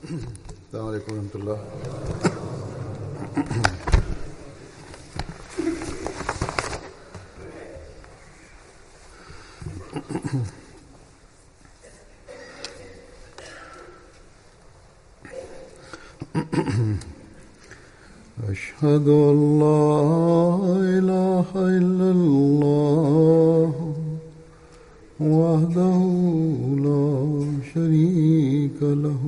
السلام عليكم ورحمة الله. أشهد أن لا إله إلا الله وحده لا شريك له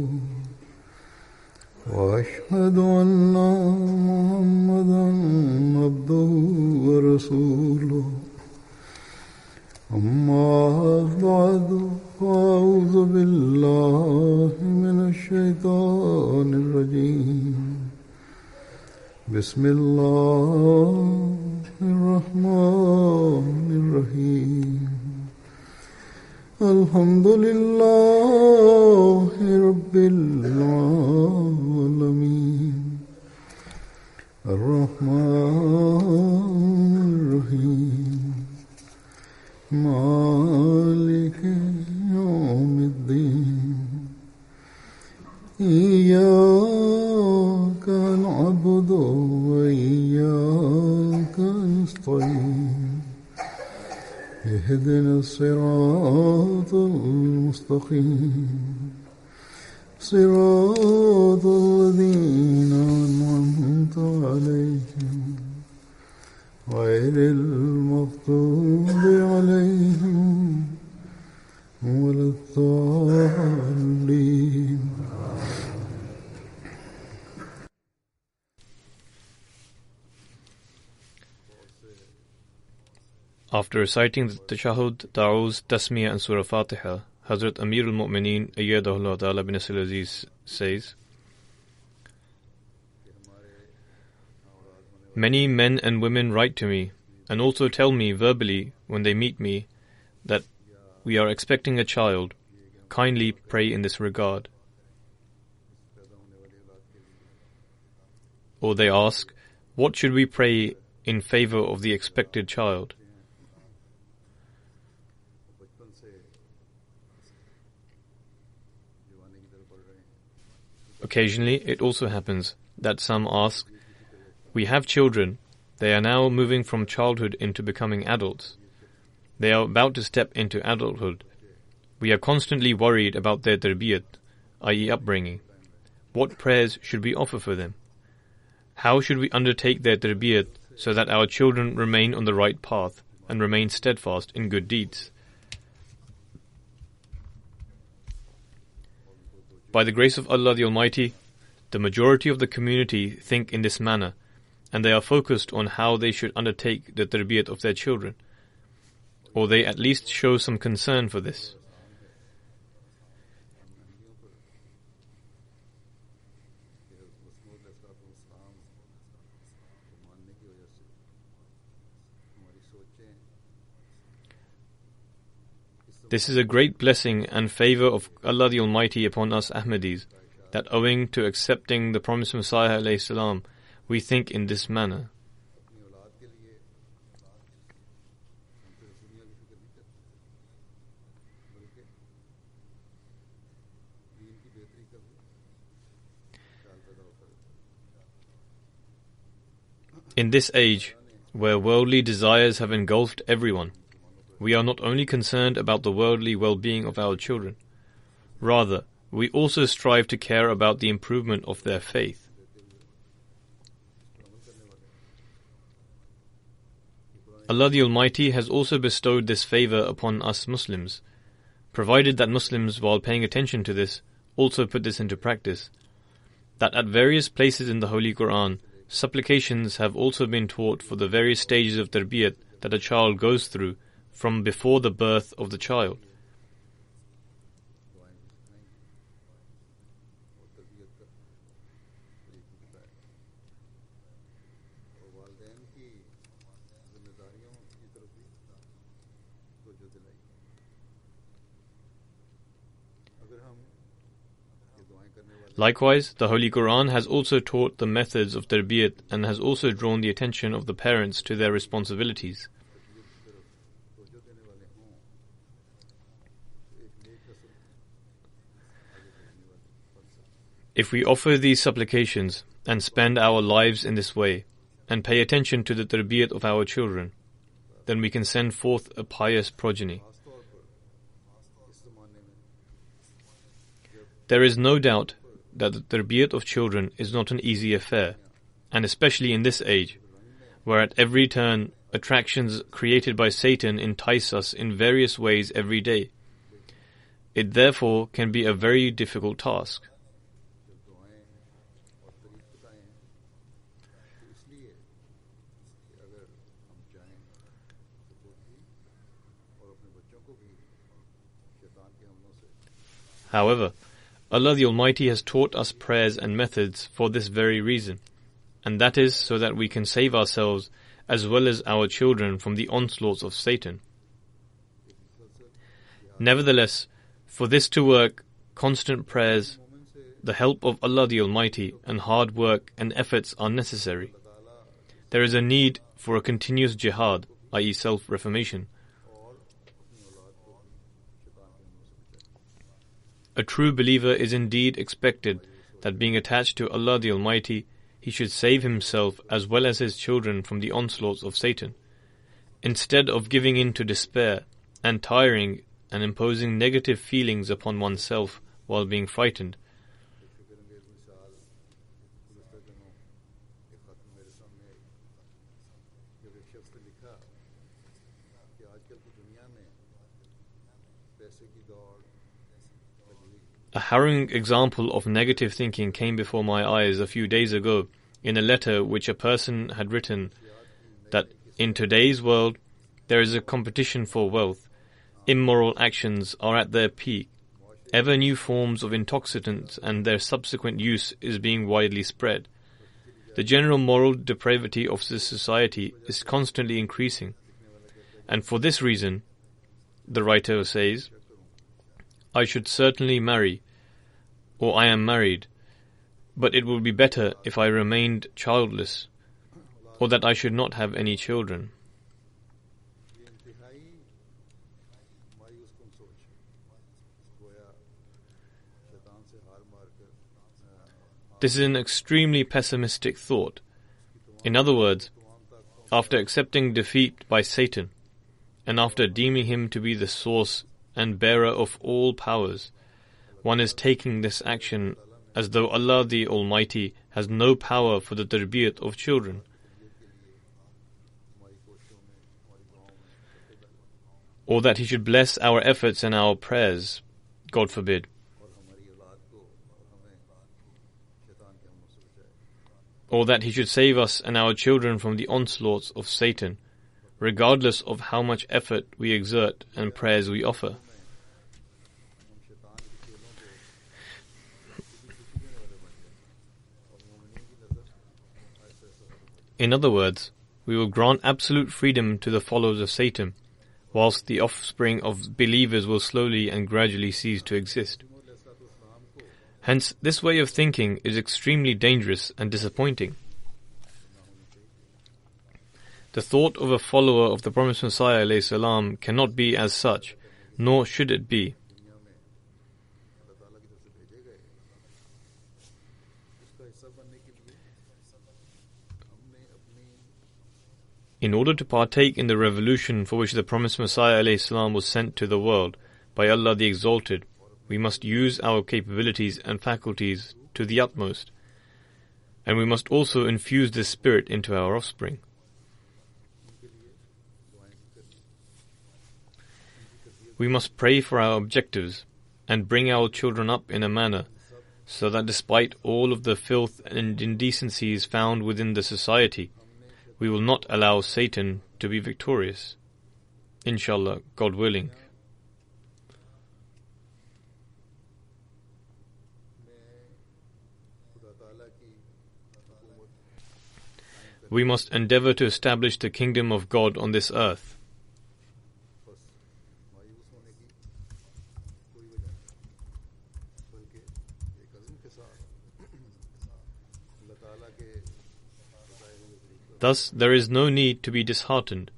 وأشهد أن محمدا عبده ورسوله أما بعد فأعوذ بالله من الشيطان الرجيم بسم الله الرحمن الرحيم الحمد لله رب العالمين الرحمن الرحيم مالك يوم الدين إياك نعبد وإياك نستعين اهدنا الصراط المستقيم صراط الذين أنعمت عليهم غير المغضوب عليهم ولا الضالين. After reciting the Tashahhud, Da'uz, Tasmiyah and Surah Fatiha, Hazrat Amir al-Mu'mineen Ayyadahullah Ta'ala bin Nasir Aziz says, many men and women write to me and also tell me verbally when they meet me that we are expecting a child. Kindly pray in this regard. Or they ask, what should we pray in favor of the expected child? Occasionally, it also happens that some ask, we have children, they are now moving from childhood into becoming adults. They are about to step into adulthood. We are constantly worried about their tarbiyat, i.e. upbringing. What prayers should we offer for them? How should we undertake their tarbiyat so that our children remain on the right path and remain steadfast in good deeds? By the grace of Allah the Almighty, the majority of the community think in this manner, and they are focused on how they should undertake the tarbiyat of their children, or they at least show some concern for this. This is a great blessing and favor of Allah the Almighty upon us Ahmadis, that owing to accepting the promised Messiah alayhi salam, we think in this manner. In this age, where worldly desires have engulfed everyone, we are not only concerned about the worldly well-being of our children, rather, we also strive to care about the improvement of their faith. Allah the Almighty has also bestowed this favor upon us Muslims, provided that Muslims, while paying attention to this, also put this into practice, that at various places in the Holy Quran, supplications have also been taught for the various stages of tarbiyat that a child goes through from before the birth of the child. Likewise, the Holy Quran has also taught the methods of tarbiyat and has also drawn the attention of the parents to their responsibilities. If we offer these supplications and spend our lives in this way, and pay attention to the tarbiyat of our children, then we can send forth a pious progeny. There is no doubt that the tarbiyat of children is not an easy affair, and especially in this age, where at every turn attractions created by Satan entice us in various ways every day. It therefore can be a very difficult task. However, Allah the Almighty has taught us prayers and methods for this very reason, and that is so that we can save ourselves as well as our children from the onslaughts of Satan. Nevertheless, for this to work, constant prayers, the help of Allah the Almighty, and hard work and efforts are necessary. There is a need for a continuous jihad, i.e. self-reformation. A true believer is indeed expected that being attached to Allah the Almighty, he should save himself as well as his children from the onslaughts of Satan, instead of giving in to despair and tiring and imposing negative feelings upon oneself while being frightened. A harrowing example of negative thinking came before my eyes a few days ago in a letter which a person had written that in today's world there is a competition for wealth, immoral actions are at their peak, ever new forms of intoxicants and their subsequent use is being widely spread. The general moral depravity of this society is constantly increasing, and for this reason, the writer says, I should certainly marry, or I am married, but it would be better if I remained childless, or that I should not have any children. This is an extremely pessimistic thought. In other words, after accepting defeat by Satan, and after deeming him to be the source and bearer of all powers, one is taking this action as though Allah the Almighty has no power for the tarbiyat of children. Or that He should bless our efforts and our prayers, God forbid. Or that He should save us and our children from the onslaughts of Satan, regardless of how much effort we exert and prayers we offer. In other words, we will grant absolute freedom to the followers of Satan, whilst the offspring of believers will slowly and gradually cease to exist. Hence, this way of thinking is extremely dangerous and disappointing. The thought of a follower of the promised Messiah ﷺ cannot be as such, nor should it be. In order to partake in the revolution for which the promised Messiah ﷺ was sent to the world by Allah the Exalted, we must use our capabilities and faculties to the utmost, and we must also infuse this spirit into our offspring. We must pray for our objectives and bring our children up in a manner so that despite all of the filth and indecencies found within the society, we will not allow Satan to be victorious. Inshallah, God willing. We must endeavor to establish the kingdom of God on this earth. Thus, there is no need to be disheartened.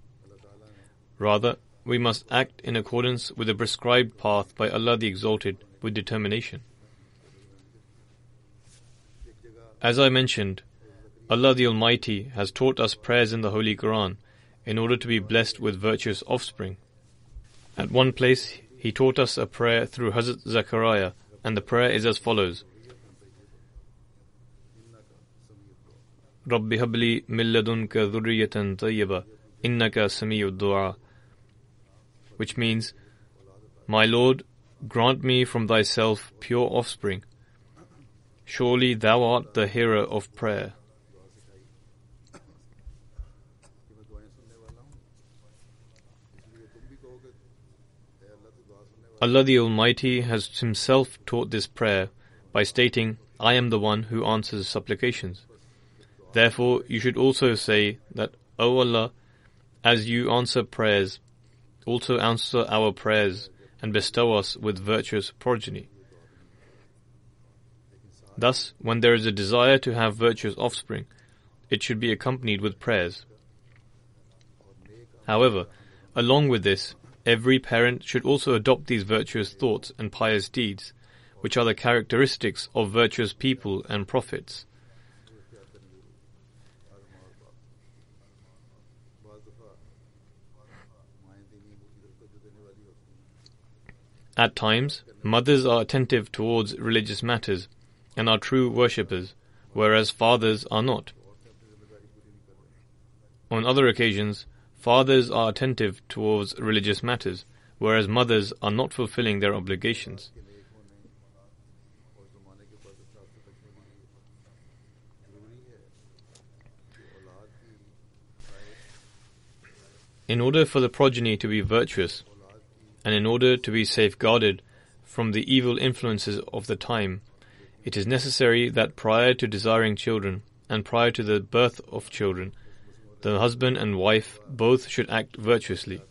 Rather, we must act in accordance with the prescribed path by Allah the Exalted with determination. As I mentioned, Allah the Almighty has taught us prayers in the Holy Quran in order to be blessed with virtuous offspring. At one place, He taught us a prayer through Hazrat Zakaria, and the prayer is as follows. Rabbi habli min ladunka dhurriyatan tayyibah innaka sami'ud du'a, which means, My Lord, grant me from thyself pure offspring. Surely thou art the hearer of prayer. Allah the Almighty has Himself taught this prayer by stating, I am the one who answers supplications. Therefore, you should also say that, O Allah, as you answer prayers, also answer our prayers and bestow us with virtuous progeny. Thus, when there is a desire to have virtuous offspring, it should be accompanied with prayers. However, along with this, every parent should also adopt these virtuous thoughts and pious deeds, which are the characteristics of virtuous people and prophets. At times, mothers are attentive towards religious matters and are true worshippers, whereas fathers are not. On other occasions, fathers are attentive towards religious matters, whereas mothers are not fulfilling their obligations. In order for the progeny to be virtuous, and in order to be safeguarded from the evil influences of the time, it is necessary that prior to desiring children and prior to the birth of children, the husband and wife both should act virtuously.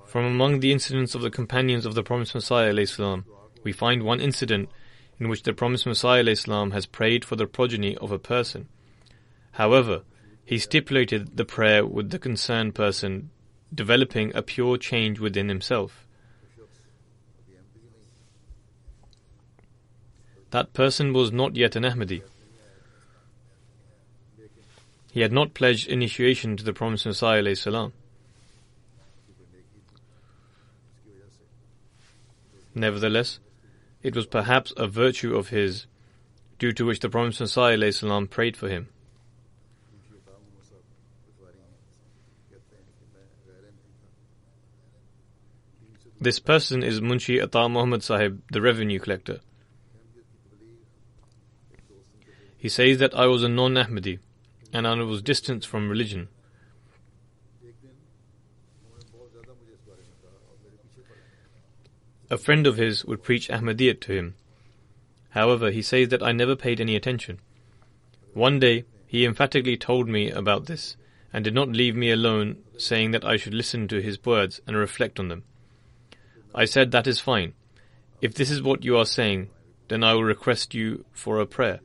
From among the incidents of the companions of the Promised Messiah ﷺ, we find one incident in which the Promised Messiah ﷺ has prayed for the progeny of a person. However, he stipulated the prayer with the concerned person developing a pure change within himself. That person was not yet an Ahmadi. He had not pledged initiation to the Promised Messiah ﷺ. Nevertheless, it was perhaps a virtue of his, due to which the Promised Messiah ﷺ prayed for him. This person is Munshi Ata Muhammad Sahib, the revenue collector. He says that I was a non-Ahmadi, and I was distant from religion. A friend of his would preach Ahmadiyyat to him. However, he says that I never paid any attention. One day, he emphatically told me about this, and did not leave me alone, saying that I should listen to his words and reflect on them. I said, that is fine. If this is what you are saying, then I will request you for a prayer.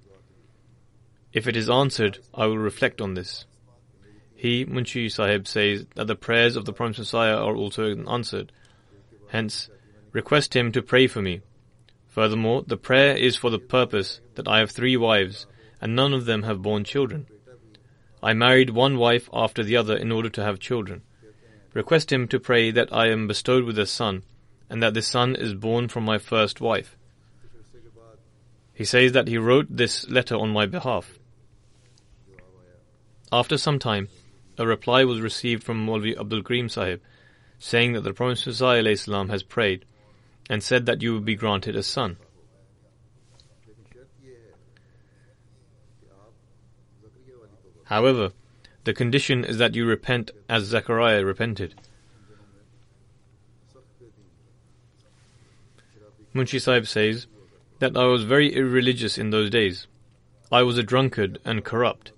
If it is answered, I will reflect on this. He, Munshi Sahib, says that the prayers of the Promised Messiah are also answered. Hence, request him to pray for me. Furthermore, the prayer is for the purpose that I have 3 wives, and none of them have borne children. I married one wife after the other in order to have children. Request him to pray that I am bestowed with a son, and that this son is born from my first wife. He says that he wrote this letter on my behalf. After some time, a reply was received from Maulvi Abdul Karim Sahib, saying that the Promised Messiah ﷺ has prayed, and said that you will be granted a son. However, the condition is that you repent as Zachariah repented. Munshi Sahib says that I was very irreligious in those days. I was a drunkard and corrupt.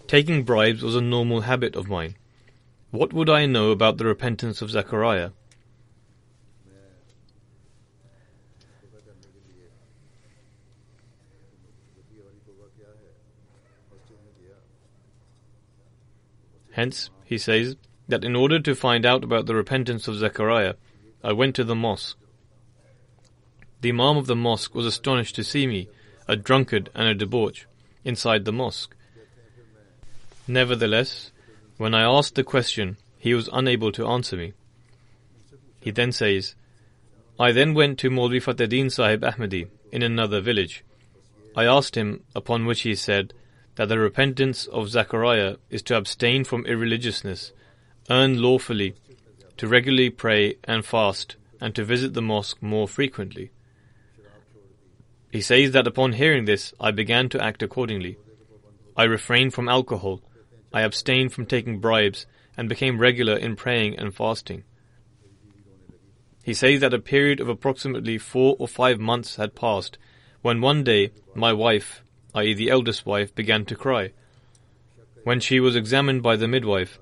Taking bribes was a normal habit of mine. What would I know about the repentance of Zachariah? Hence, he says that in order to find out about the repentance of Zechariah, I went to the mosque. The Imam of the mosque was astonished to see me, a drunkard and a debauch, inside the mosque. Nevertheless, when I asked the question, he was unable to answer me. He then says, I then went to Maulvi Fatehddin Sahib Ahmadi in another village. I asked him, upon which he said that the repentance of Zechariah is to abstain from irreligiousness, earn lawfully, to regularly pray and fast, and to visit the mosque more frequently. He says that upon hearing this, I began to act accordingly. I refrained from alcohol, I abstained from taking bribes, and became regular in praying and fasting. He says that a period of approximately 4 or 5 months had passed, when one day my wife, i.e. the eldest wife, began to cry. When she was examined by the midwife,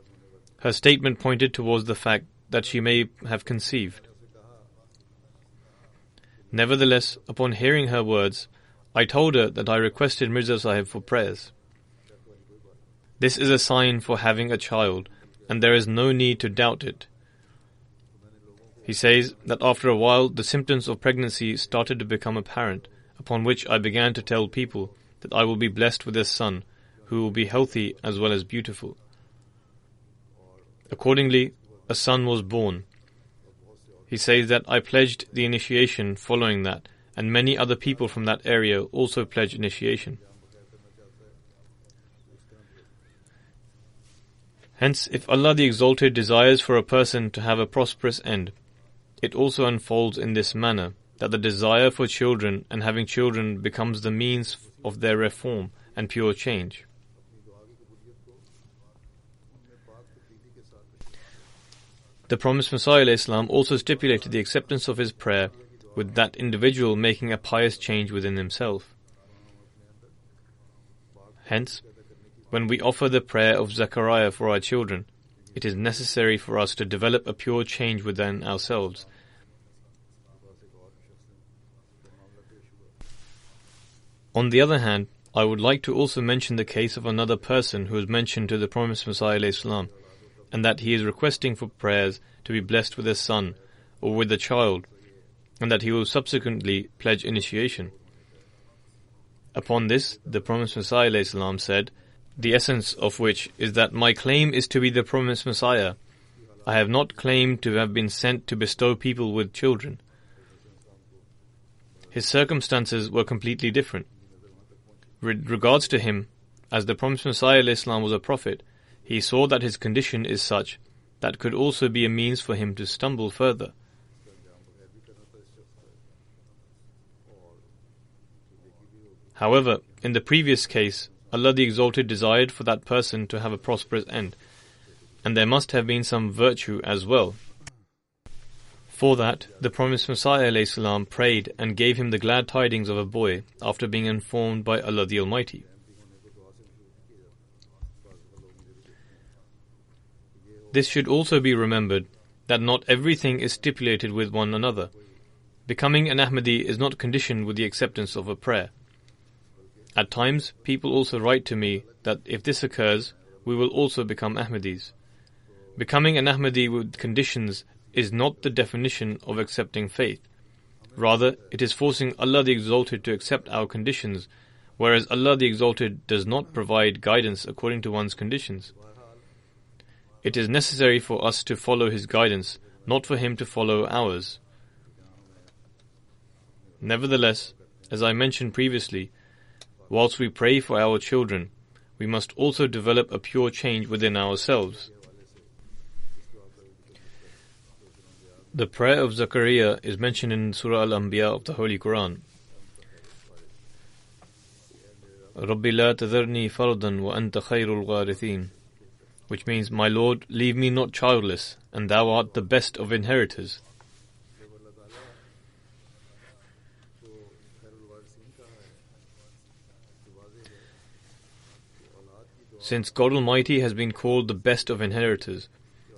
her statement pointed towards the fact that she may have conceived. Nevertheless, upon hearing her words, I told her that I requested Mirza Sahib for prayers. This is a sign for having a child, and there is no need to doubt it. He says that after a while the symptoms of pregnancy started to become apparent, upon which I began to tell people that I will be blessed with a son, who will be healthy as well as beautiful. Accordingly, a son was born. He says that I pledged the initiation following that, and many other people from that area also pledged initiation. Hence, if Allah the Exalted desires for a person to have a prosperous end, it also unfolds in this manner, that the desire for children and having children becomes the means of their reform and pure change. The promised Messiah ﷺ also stipulated the acceptance of his prayer with that individual making a pious change within himself. Hence, when we offer the prayer of Zechariah for our children, it is necessary for us to develop a pure change within ourselves. On the other hand, I would like to also mention the case of another person who was mentioned to the promised Messiah ﷺ, and that he is requesting for prayers to be blessed with a son or with a child, and that he will subsequently pledge initiation. Upon this, the promised Messiah ﷺ said, the essence of which is that my claim is to be the promised Messiah. I have not claimed to have been sent to bestow people with children. His circumstances were completely different. With regards to him, as the promised Messiah ﷺ was a prophet, he saw that his condition is such that could also be a means for him to stumble further. However, in the previous case, Allah the Exalted desired for that person to have a prosperous end, and there must have been some virtue as well. For that, the promised Messiah ﷺ prayed and gave him the glad tidings of a boy after being informed by Allah the Almighty. This should also be remembered that not everything is stipulated with one another. Becoming an Ahmadi is not conditioned with the acceptance of a prayer. At times, people also write to me that if this occurs, we will also become Ahmadis. Becoming an Ahmadi with conditions is not the definition of accepting faith. Rather, it is forcing Allah the Exalted to accept our conditions, whereas Allah the Exalted does not provide guidance according to one's conditions. It is necessary for us to follow His guidance, not for Him to follow ours. Nevertheless, as I mentioned previously, whilst we pray for our children, we must also develop a pure change within ourselves. The prayer of Zechariah is mentioned in Surah Al-Anbiya of the Holy Quran. رَبِّ لَا تَذَرْنِي فَرْدًا وَأَنْتَ خَيْرُ الْوَارِثِينَ, which means, my Lord, leave me not childless, and Thou art the best of inheritors. Since God Almighty has been called the best of inheritors,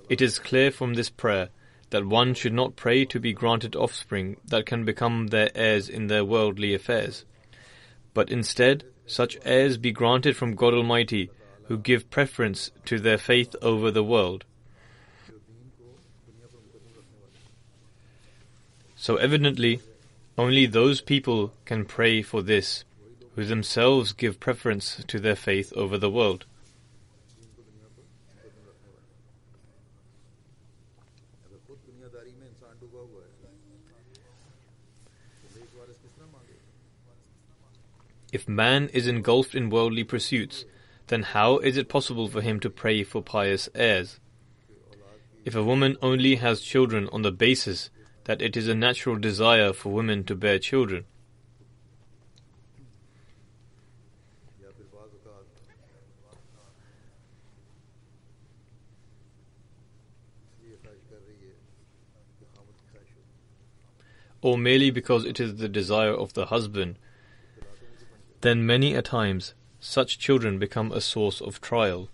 it is clear from this prayer that one should not pray to be granted offspring that can become their heirs in their worldly affairs, but instead such heirs be granted from God Almighty, who give preference to their faith over the world. So evidently, only those people can pray for this who themselves give preference to their faith over the world. If man is engulfed in worldly pursuits, then how is it possible for him to pray for pious heirs? If a woman only has children on the basis that it is a natural desire for women to bear children, or merely because it is the desire of the husband, then many a times such children become a source of trial.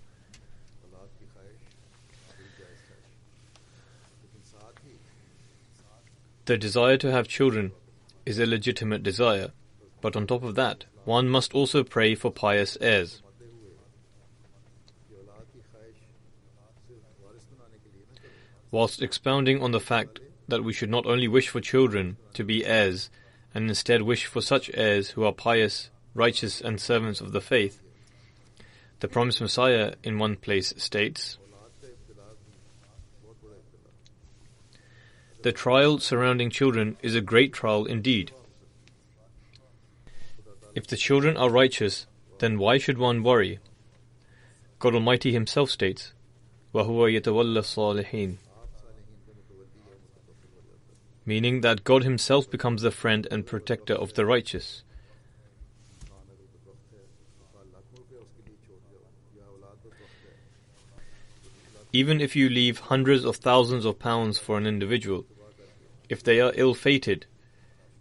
The desire to have children is a legitimate desire, but on top of that, one must also pray for pious heirs. Whilst expounding on the fact that we should not only wish for children to be heirs, and instead wish for such heirs who are pious, righteous and servants of the faith, the promised Messiah in one place states, "The trial surrounding children is a great trial indeed. If the children are righteous, then why should one worry?" God Almighty Himself states, وَهُوَ يَتَوَلَّى الصَّالِحِينَ, meaning that God Himself becomes the friend and protector of the righteous. Even if you leave hundreds of thousands of pounds for an individual, if they are ill-fated,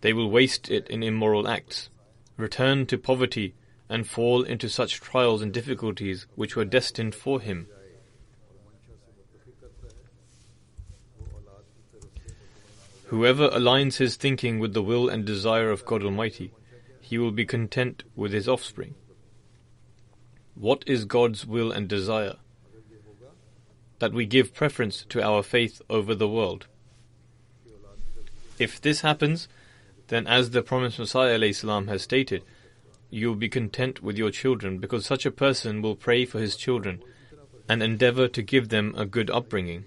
they will waste it in immoral acts, return to poverty, and fall into such trials and difficulties which were destined for him. Whoever aligns his thinking with the will and desire of God Almighty, he will be content with his offspring. What is God's will and desire? That we give preference to our faith over the world. If this happens, then as the promised Messiah ﷺ has stated, you will be content with your children, because such a person will pray for his children and endeavor to give them a good upbringing.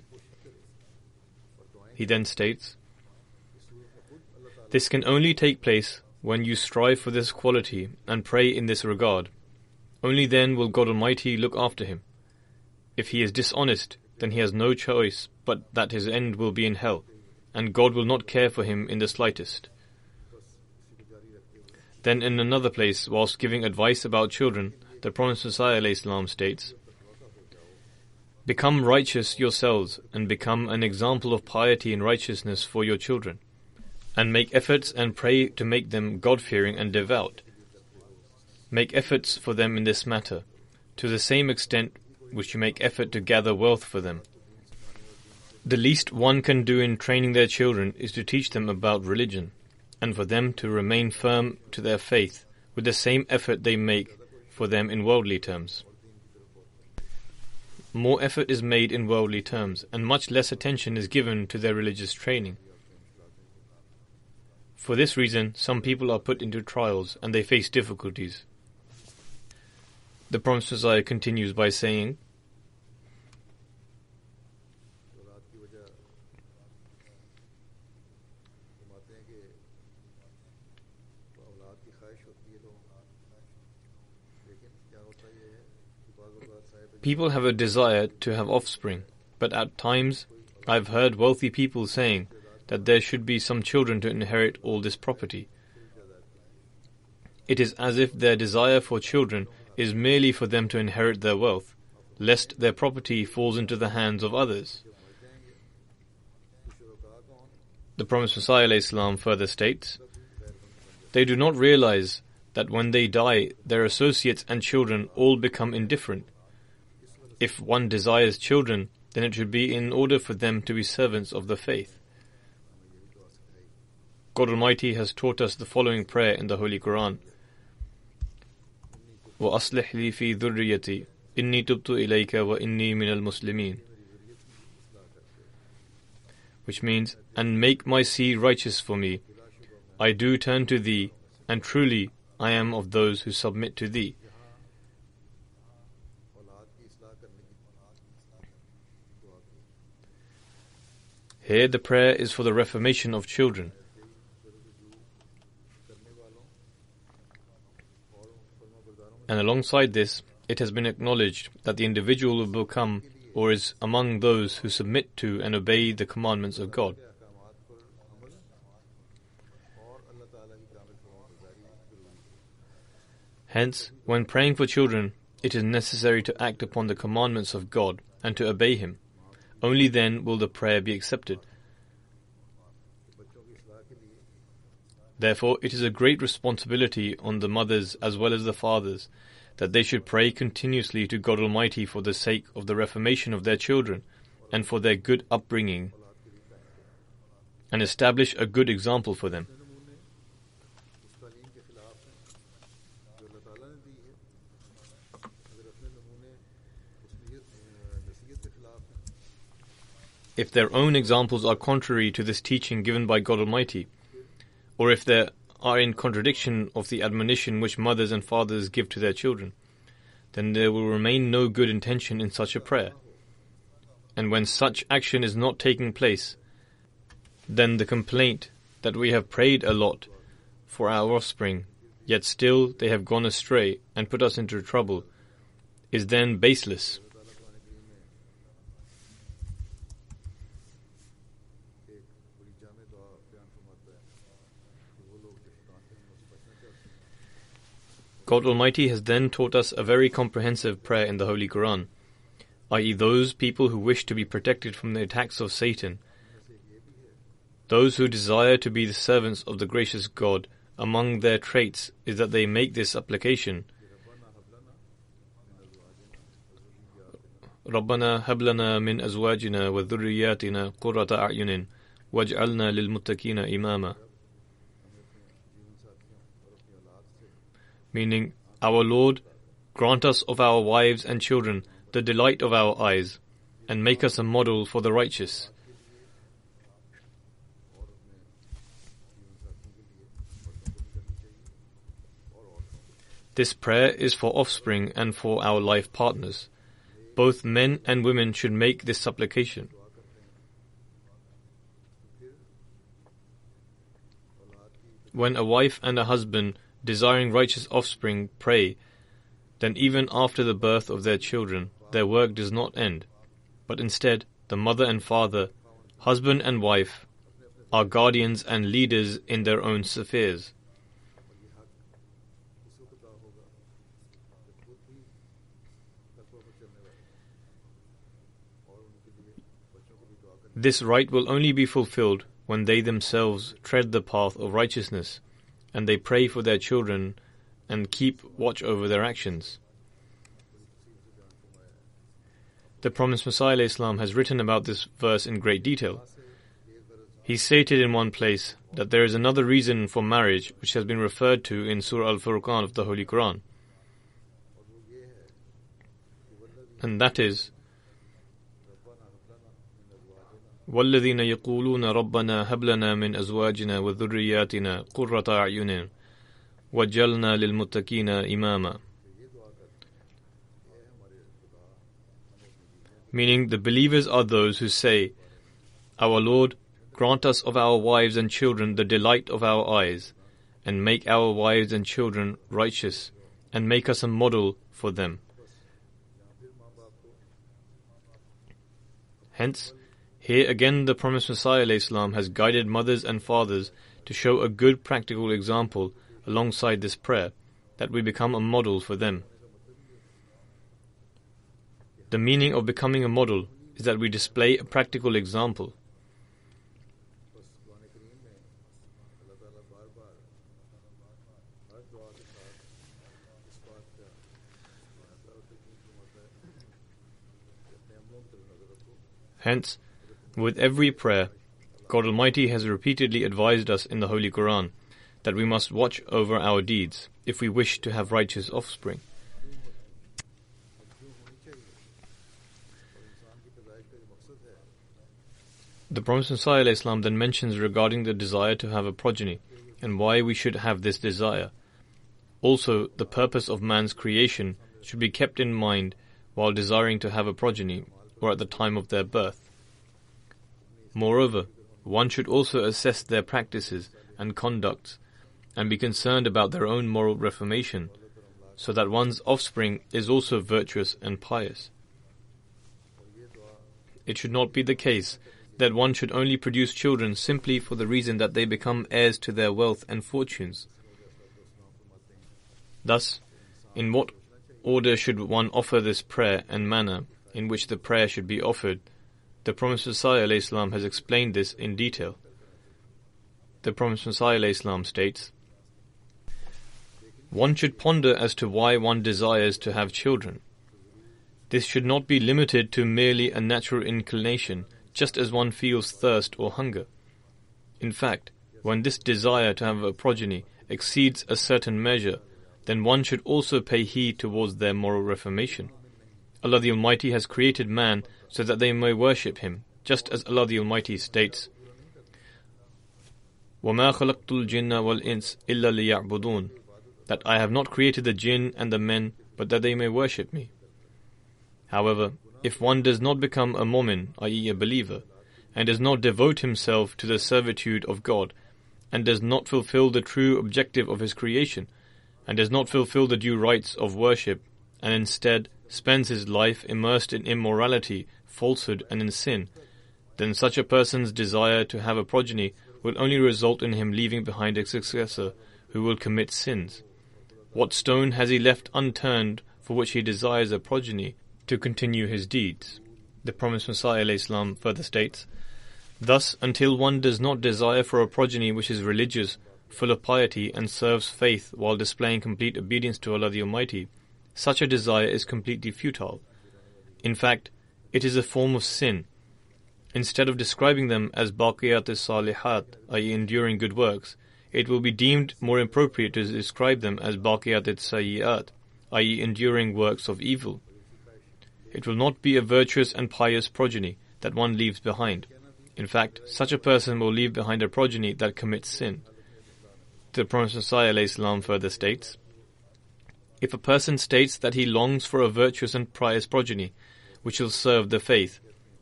He then states, "This can only take place when you strive for this quality and pray in this regard. Only then will God Almighty look after him. If he is dishonest, then he has no choice but that his end will be in hell, and God will not care for him in the slightest." Then in another place, whilst giving advice about children, the promised Messiah ﷺ states, "Become righteous yourselves and become an example of piety and righteousness for your children, and make efforts and pray to make them God-fearing and devout. Make efforts for them in this matter, to the same extent which you make effort to gather wealth for them. The least one can do in training their children is to teach them about religion, and for them to remain firm to their faith with the same effort they make for them in worldly terms. More effort is made in worldly terms, and much less attention is given to their religious training. For this reason, some people are put into trials and they face difficulties." The promised Messiah continues by saying, "People have a desire to have offspring, but at times I have heard wealthy people saying that there should be some children to inherit all this property. It is as if their desire for children is merely for them to inherit their wealth, lest their property falls into the hands of others." The promised Messiah ﷺ further states, "They do not realize that when they die, their associates and children all become indifferent. If one desires children, then it should be in order for them to be servants of the faith." God Almighty has taught us the following prayer in the Holy Quran, وَأَصْلِحْ لِي فِي ذُرِّيَّتِي إِنِّي تُبْتُ إِلَيْكَ وَإِنِّي مِنَ الْمُسْلِمِينَ. which means, and make my seed righteous for me. I do turn to thee, and truly I am of those who submit to thee. Here the prayer is for the reformation of children. And alongside this, it has been acknowledged that the individual will become or is among those who submit to and obey the commandments of God. Hence, when praying for children, it is necessary to act upon the commandments of God and to obey Him. Only then will the prayer be accepted. Therefore, it is a great responsibility on the mothers as well as the fathers that they should pray continuously to God Almighty for the sake of the reformation of their children and for their good upbringing, and establish a good example for them. If their own examples are contrary to this teaching given by God Almighty, or if they are in contradiction of the admonition which mothers and fathers give to their children, then there will remain no good intention in such a prayer. And when such action is not taking place, then the complaint that we have prayed a lot for our offspring, yet still they have gone astray and put us into trouble, is then baseless. God Almighty has then taught us a very comprehensive prayer in the Holy Quran, i.e. those people who wish to be protected from the attacks of Satan. Those who desire to be the servants of the gracious God, among their traits is that they make this application. رَبَّنَا هَبْ لَنَا مِنْ أَزْوَاجِنَا وَذُرِّيَّاتِنَا قُرَّةَ أَعْيُنٍ وَاجْعَلْنَا لِلْمُتَّقِينَ إِمَامًا. Meaning, our Lord, grant us of our wives and children the delight of our eyes, and make us a model for the righteous. This prayer is for offspring and for our life partners. Both men and women should make this supplication. When a wife and a husband desiring righteous offspring pray, then even after the birth of their children, their work does not end, but instead the mother and father, husband and wife, are guardians and leaders in their own spheres. This right will only be fulfilled when they themselves tread the path of righteousness, and they pray for their children and keep watch over their actions. The promised Messiah ﷺ has written about this verse in great detail. He stated in one place that there is another reason for marriage which has been referred to in Surah Al-Furqan of the Holy Quran. And that is, وَالَّذِينَ يَقُولُونَ رَبَّنَا هَبْ لَنَا مِنْ أَزْوَاجِنَا وَذُرِّيَّاتِنَا قُرَّةَ أَعْيُنٍ وَاجْعَلْنَا لِلْمُتَّقِينَ إِمَامًا. Meaning, the believers are those who say, Our Lord, grant us of our wives and children the delight of our eyes, and make our wives and children righteous, and make us a model for them. Hence, here again the promised Messiah ﷺ has guided mothers and fathers to show a good practical example alongside this prayer, that we become a model for them. The meaning of becoming a model is that we display a practical example. Hence, with every prayer, God Almighty has repeatedly advised us in the Holy Quran that we must watch over our deeds if we wish to have righteous offspring. The Prophet ﷺ then mentions regarding the desire to have a progeny and why we should have this desire. Also, the purpose of man's creation should be kept in mind while desiring to have a progeny or at the time of their birth. Moreover, one should also assess their practices and conducts and be concerned about their own moral reformation, so that one's offspring is also virtuous and pious. It should not be the case that one should only produce children simply for the reason that they become heirs to their wealth and fortunes. Thus, in what order should one offer this prayer and manner in which the prayer should be offered? The Promised Messiah ﷺ has explained this in detail. The Promised Messiah ﷺ states, one should ponder as to why one desires to have children. This should not be limited to merely a natural inclination, just as one feels thirst or hunger. In fact, when this desire to have a progeny exceeds a certain measure, then one should also pay heed towards their moral reformation. Allah the Almighty has created man so that they may worship Him, just as Allah the Almighty states, وَمَا خَلَقْتُ الْجِنَّ وَالْإِنسِ إِلَّا لِيَعْبُدُونَ, that I have not created the jinn and the men, but that they may worship me. However, if one does not become a mu'min, i.e. a believer, and does not devote himself to the servitude of God, and does not fulfill the true objective of his creation, and does not fulfill the due rights of worship, and instead spends his life immersed in immorality, falsehood, and in sin, then such a person's desire to have a progeny will only result in him leaving behind a successor who will commit sins. What stone has he left unturned for which he desires a progeny to continue his deeds? The Promised Messiah ﷺ further states, thus, until one does not desire for a progeny which is religious, full of piety, and serves faith while displaying complete obedience to Allah the Almighty, such a desire is completely futile. In fact, it is a form of sin. Instead of describing them as baqiyat as-salihat, i.e. enduring good works, it will be deemed more appropriate to describe them as baqiyat as-sayyi'at, i.e. enduring works of evil. It will not be a virtuous and pious progeny that one leaves behind. In fact, such a person will leave behind a progeny that commits sin. The Prophet Messiah ﷺ further states, if a person states that he longs for a virtuous and pious progeny, which will serve the faith,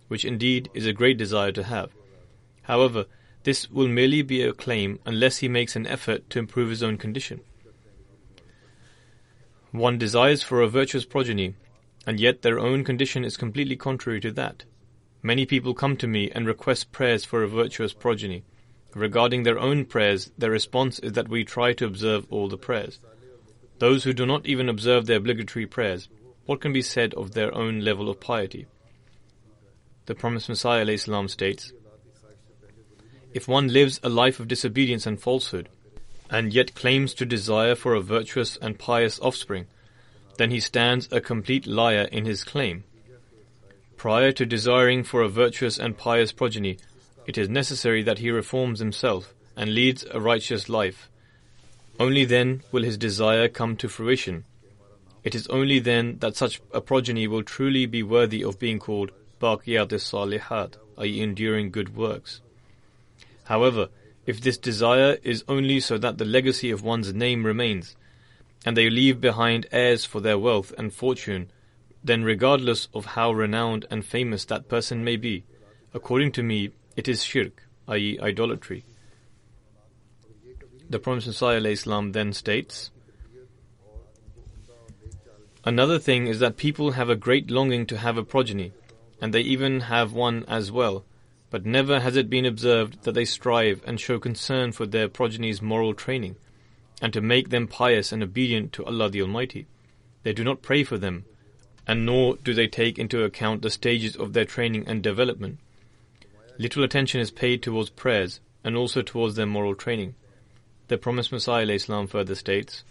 which indeed is a great desire to have. However, this will merely be a claim unless he makes an effort to improve his own condition. One desires for a virtuous progeny, and yet their own condition is completely contrary to that. Many people come to me and request prayers for a virtuous progeny. Regarding their own prayers, their response is that we try to observe all the prayers. Those who do not even observe the obligatory prayers, what can be said of their own level of piety? The Promised Messiah ﷺ states, if one lives a life of disobedience and falsehood, and yet claims to desire for a virtuous and pious offspring, then he stands a complete liar in his claim. Prior to desiring for a virtuous and pious progeny, it is necessary that he reforms himself and leads a righteous life. Only then will his desire come to fruition. It is only then that such a progeny will truly be worthy of being called baqiyat as-salihat, i.e. enduring good works. However, if this desire is only so that the legacy of one's name remains, and they leave behind heirs for their wealth and fortune, then regardless of how renowned and famous that person may be, according to me, it is shirk, i.e. idolatry. The Prophet ﷺ then states, another thing is that people have a great longing to have a progeny, and they even have one as well, but never has it been observed that they strive and show concern for their progeny's moral training, and to make them pious and obedient to Allah the Almighty. They do not pray for them, and nor do they take into account the stages of their training and development. Little attention is paid towards prayers, and also towards their moral training. The Promised Messiah ﷺ further states,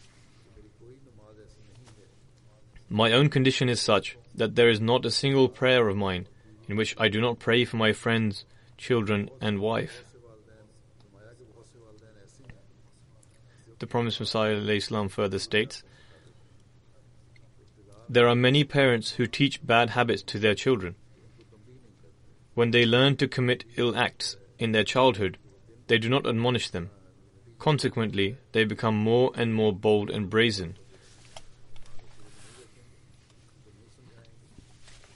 my own condition is such that there is not a single prayer of mine in which I do not pray for my friends, children, and wife. The Promised Messiah ﷺ further states, there are many parents who teach bad habits to their children. When they learn to commit ill acts in their childhood, they do not admonish them. Consequently, they become more and more bold and brazen.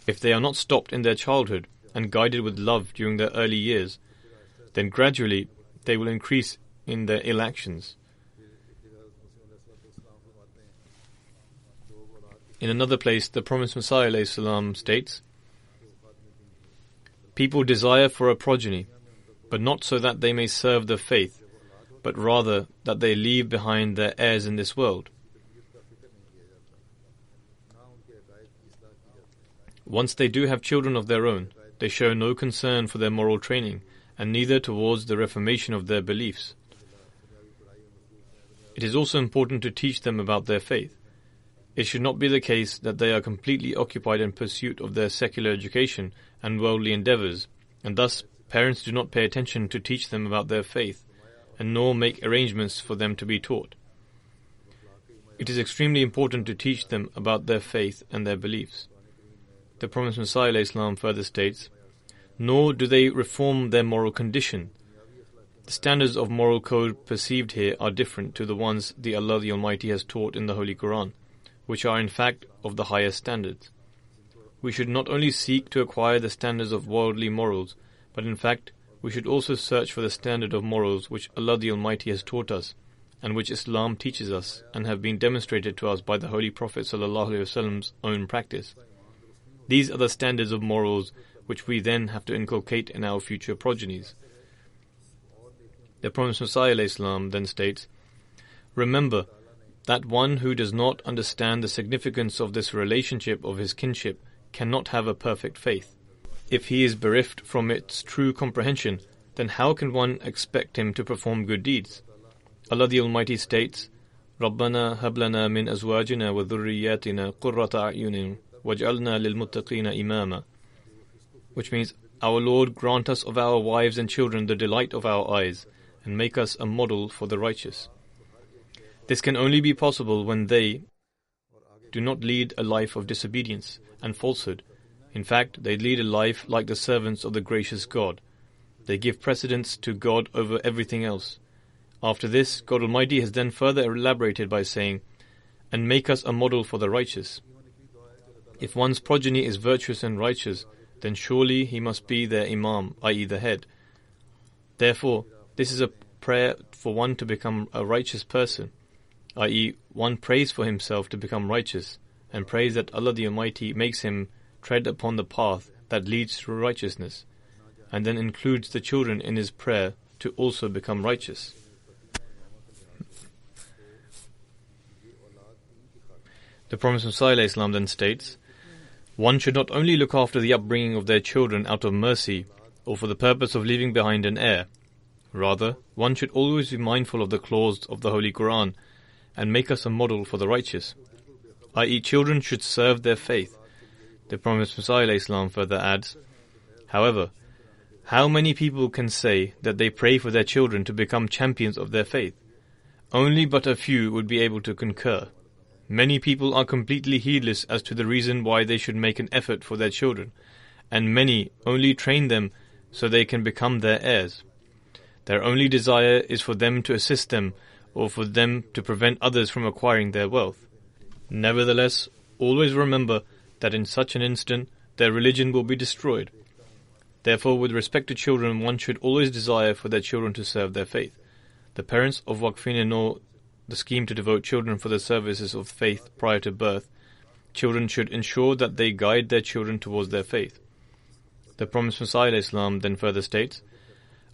If they are not stopped in their childhood and guided with love during their early years, then gradually they will increase in their ill actions. In another place, the promised Messiah ﷺ states, "People desire for a progeny, but not so that they may serve the faith, but rather that they leave behind their heirs in this world." Once they do have children of their own, they show no concern for their moral training, and neither towards the reformation of their beliefs. It is also important to teach them about their faith. It should not be the case that they are completely occupied in pursuit of their secular education and worldly endeavors, and thus parents do not pay attention to teach them about their faith, and nor make arrangements for them to be taught. It is extremely important to teach them about their faith and their beliefs. The promised Messiah ﷺ further states, "Nor do they reform their moral condition." The standards of moral code perceived here are different to the ones the Allah the Almighty has taught in the Holy Quran, which are in fact of the highest standards. We should not only seek to acquire the standards of worldly morals, but in fact we should also search for the standard of morals which Allah the Almighty has taught us, and which Islam teaches us, and have been demonstrated to us by the Holy Prophet ﷺ's own practice. These are the standards of morals which we then have to inculcate in our future progenies. The Prophet Messiah ﷺ then states, "Remember that one who does not understand the significance of this relationship of his kinship cannot have a perfect faith. If he is bereft from its true comprehension, then how can one expect him to perform good deeds?" Allah the Almighty states, "Rabbana hablana min azwajina wa dhurriyyatina qurrata a'yunin waj'alna lilmuttaqina imama," which means, "Our Lord, grant us of our wives and children the delight of our eyes, and make us a model for the righteous." This can only be possible when they do not lead a life of disobedience and falsehood. In fact, they lead a life like the servants of the gracious God. They give precedence to God over everything else. After this, God Almighty has then further elaborated by saying, "And make us a model for the righteous." If one's progeny is virtuous and righteous, then surely he must be their imam, i.e. the head. Therefore, this is a prayer for one to become a righteous person, i.e. one prays for himself to become righteous, and prays that Allah the Almighty makes him tread upon the path that leads to righteousness, and then includes the children in his prayer to also become righteous. The Prophet ﷺ then states, "One should not only look after the upbringing of their children out of mercy or for the purpose of leaving behind an heir. Rather, one should always be mindful of the clause of the Holy Quran and make us a model for the righteous, i.e. children should serve their faith." The Prophet ﷺ further adds, "However, how many people can say that they pray for their children to become champions of their faith? Only but a few would be able to concur. Many people are completely heedless as to the reason why they should make an effort for their children, and many only train them so they can become their heirs. Their only desire is for them to assist them or for them to prevent others from acquiring their wealth. Nevertheless, always remember that in such an instant their religion will be destroyed. Therefore, with respect to children, one should always desire for their children to serve their faith. The parents of Waqfin know the scheme to devote children for the services of faith prior to birth. Children should ensure that they guide their children towards their faith." The promised Messiah ﷺ then further states,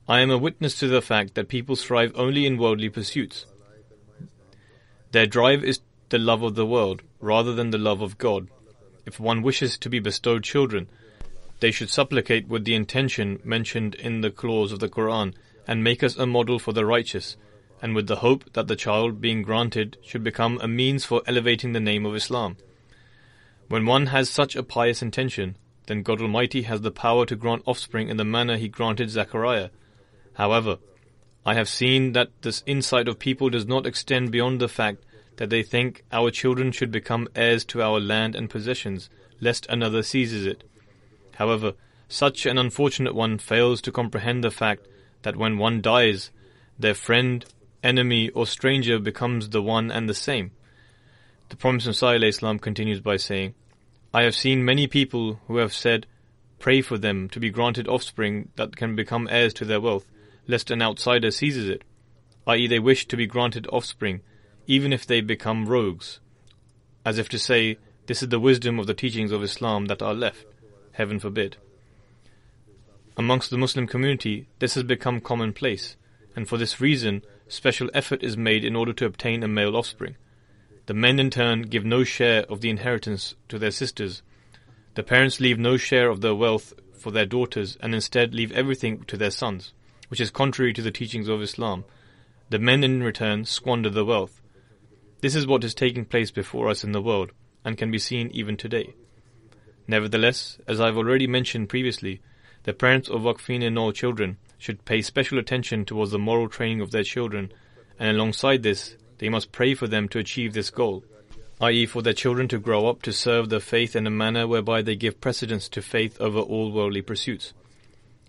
"I am a witness to the fact that people strive only in worldly pursuits. Their drive is the love of the world rather than the love of God. If one wishes to be bestowed children, they should supplicate with the intention mentioned in the clause of the Quran, and make us a model for the righteous, and with the hope that the child being granted should become a means for elevating the name of Islam. When one has such a pious intention, then God Almighty has the power to grant offspring in the manner He granted Zachariah. However, I have seen that this insight of people does not extend beyond the fact that they think our children should become heirs to our land and possessions, lest another seizes it. However, such an unfortunate one fails to comprehend the fact that when one dies, their friend, enemy or stranger becomes the one and the same. The Prophet ﷺ continues by saying, I have seen many people who have said, pray for them to be granted offspring that can become heirs to their wealth, lest an outsider seizes it, i.e. they wish to be granted offspring, even if they become rogues, as if to say, this is the wisdom of the teachings of Islam that are left, heaven forbid. Amongst the Muslim community, this has become commonplace, and for this reason, special effort is made in order to obtain a male offspring. The men in turn give no share of the inheritance to their sisters. The parents leave no share of their wealth for their daughters and instead leave everything to their sons, which is contrary to the teachings of Islam. The men in return squander the wealth. This is what is taking place before us in the world and can be seen even today. Nevertheless, as I have already mentioned previously, the parents of Waqfin-e-Nau children should pay special attention towards the moral training of their children, and alongside this, they must pray for them to achieve this goal, i.e. for their children to grow up to serve the faith in a manner whereby they give precedence to faith over all worldly pursuits.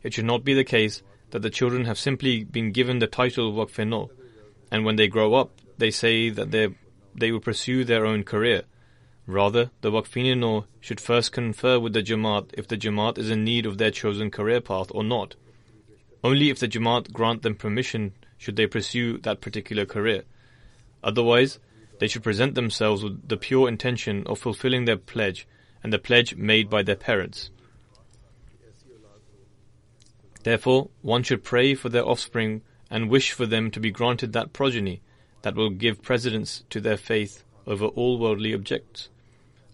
It should not be the case that the children have simply been given the title of Waqf-e-Nau, and when they grow up, they say that they will pursue their own career. Rather, the Waqfin-e-Nau should first confer with the Jamaat if the Jamaat is in need of their chosen career path or not. Only if the Jamaat grant them permission should they pursue that particular career. Otherwise, they should present themselves with the pure intention of fulfilling their pledge and the pledge made by their parents. Therefore, one should pray for their offspring and wish for them to be granted that progeny that will give precedence to their faith over all worldly objects.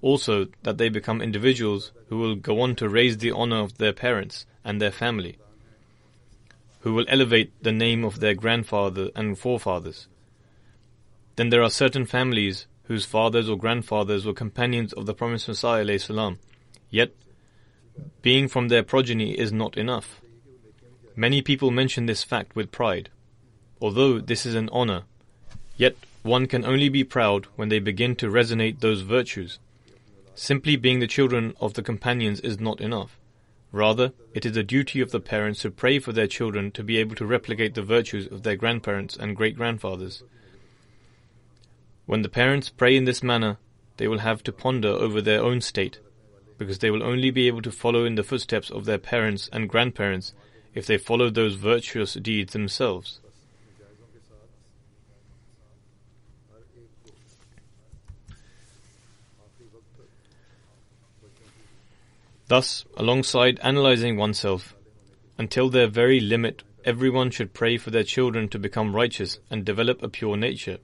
Also, that they become individuals who will go on to raise the honor of their parents and their family, who will elevate the name of their grandfather and forefathers. Then there are certain families whose fathers or grandfathers were companions of the Promised Messiah ﷺ, yet being from their progeny is not enough. Many people mention this fact with pride. Although this is an honor, yet one can only be proud when they begin to resonate those virtues. Simply being the children of the companions is not enough. Rather, it is the duty of the parents to pray for their children to be able to replicate the virtues of their grandparents and great-grandfathers. When the parents pray in this manner, they will have to ponder over their own state, because they will only be able to follow in the footsteps of their parents and grandparents if they follow those virtuous deeds themselves. Thus, alongside analyzing oneself, until their very limit, everyone should pray for their children to become righteous and develop a pure nature.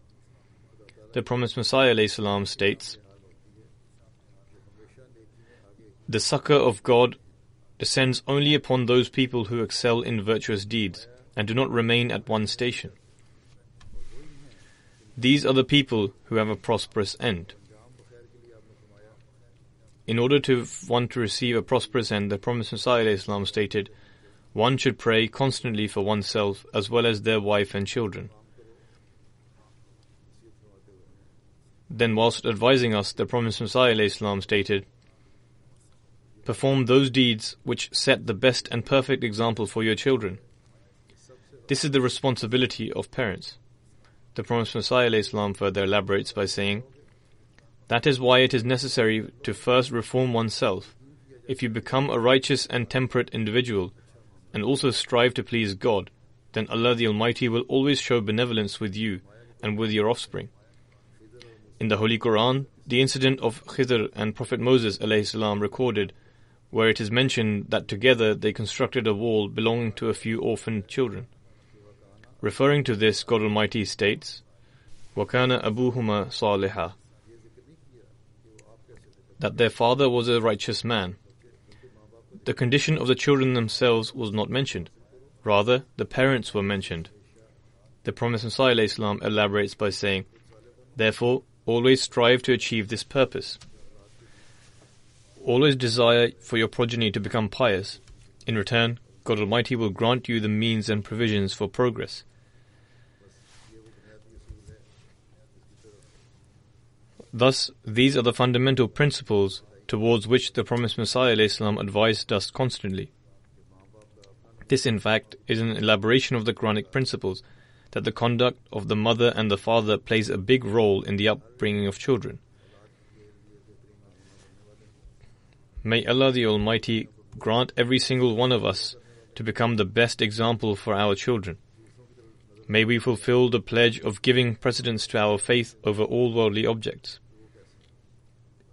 The Promised Messiah ﷺ states, the succor of God descends only upon those people who excel in virtuous deeds and do not remain at one station. These are the people who have a prosperous end. In order to one to receive a prosperous end, the Prophet ﷺ stated, one should pray constantly for oneself as well as their wife and children. Then whilst advising us, the Prophet ﷺ stated, perform those deeds which set the best and perfect example for your children. This is the responsibility of parents. The Prophet ﷺ further elaborates by saying, that is why it is necessary to first reform oneself. If you become a righteous and temperate individual, and also strive to please God, then Allah the Almighty will always show benevolence with you and with your offspring. In the Holy Quran, the incident of Khidr and Prophet Moses ﷺ recorded, where it is mentioned that together they constructed a wall belonging to a few orphaned children. Referring to this, God Almighty states, وَكَانَ أَبُوهُمَا صَالِحًا, that their father was a righteous man. The condition of the children themselves was not mentioned. Rather, the parents were mentioned. The Prophet ﷺ elaborates by saying, therefore, always strive to achieve this purpose. Always desire for your progeny to become pious. In return, God Almighty will grant you the means and provisions for progress. Thus, these are the fundamental principles towards which the promised Messiah ﷺ advised us constantly. This, in fact, is an elaboration of the Quranic principles that the conduct of the mother and the father plays a big role in the upbringing of children. May Allah the Almighty grant every single one of us to become the best example for our children. May we fulfill the pledge of giving precedence to our faith over all worldly objects.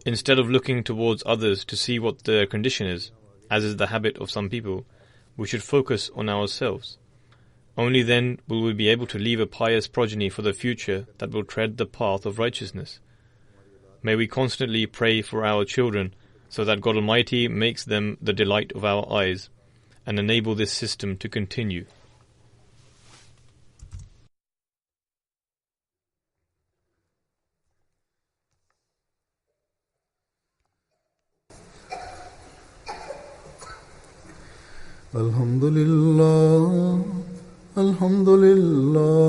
Instead of looking towards others to see what their condition is, as is the habit of some people, we should focus on ourselves. Only then will we be able to leave a pious progeny for the future that will tread the path of righteousness. May we constantly pray for our children so that God Almighty makes them the delight of our eyes and enable this system to continue. Alhamdulillah, nahmaduhu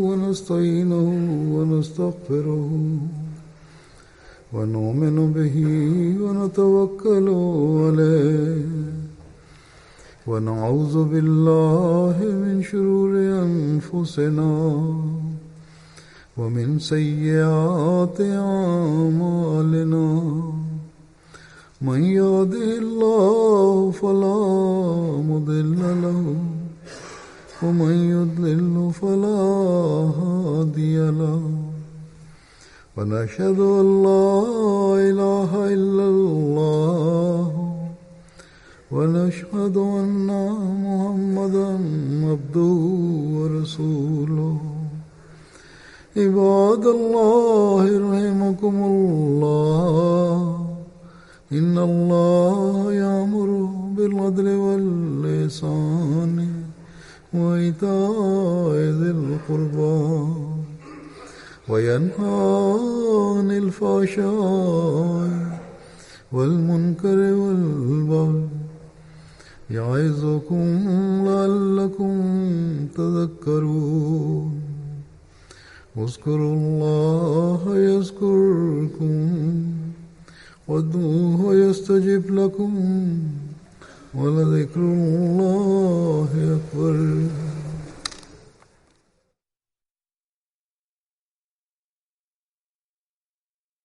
wa nasta'inuhu wa nastaghfiruhu wa nu'minu bihi wa natawakkalu alayhi wa na'udhu billahi min shururi anfusina wa min sayyiati a'malina. من يهده الله فلا مضل له ومن يضلل فلا هادي له ونشهد أن لا إله إلا الله ونشهد أن محمدا عبده ورسوله عباد الله رحمكم الله إن الله يأمر بالعدل والإحسان وإيتاء ذي القربى وينهى عن الفحشاء والمنكر والبغي يعظكم لعلكم تذكرون اذكروا الله يذكركم وادعوه يستجب لكم ولذكر الله أكبر.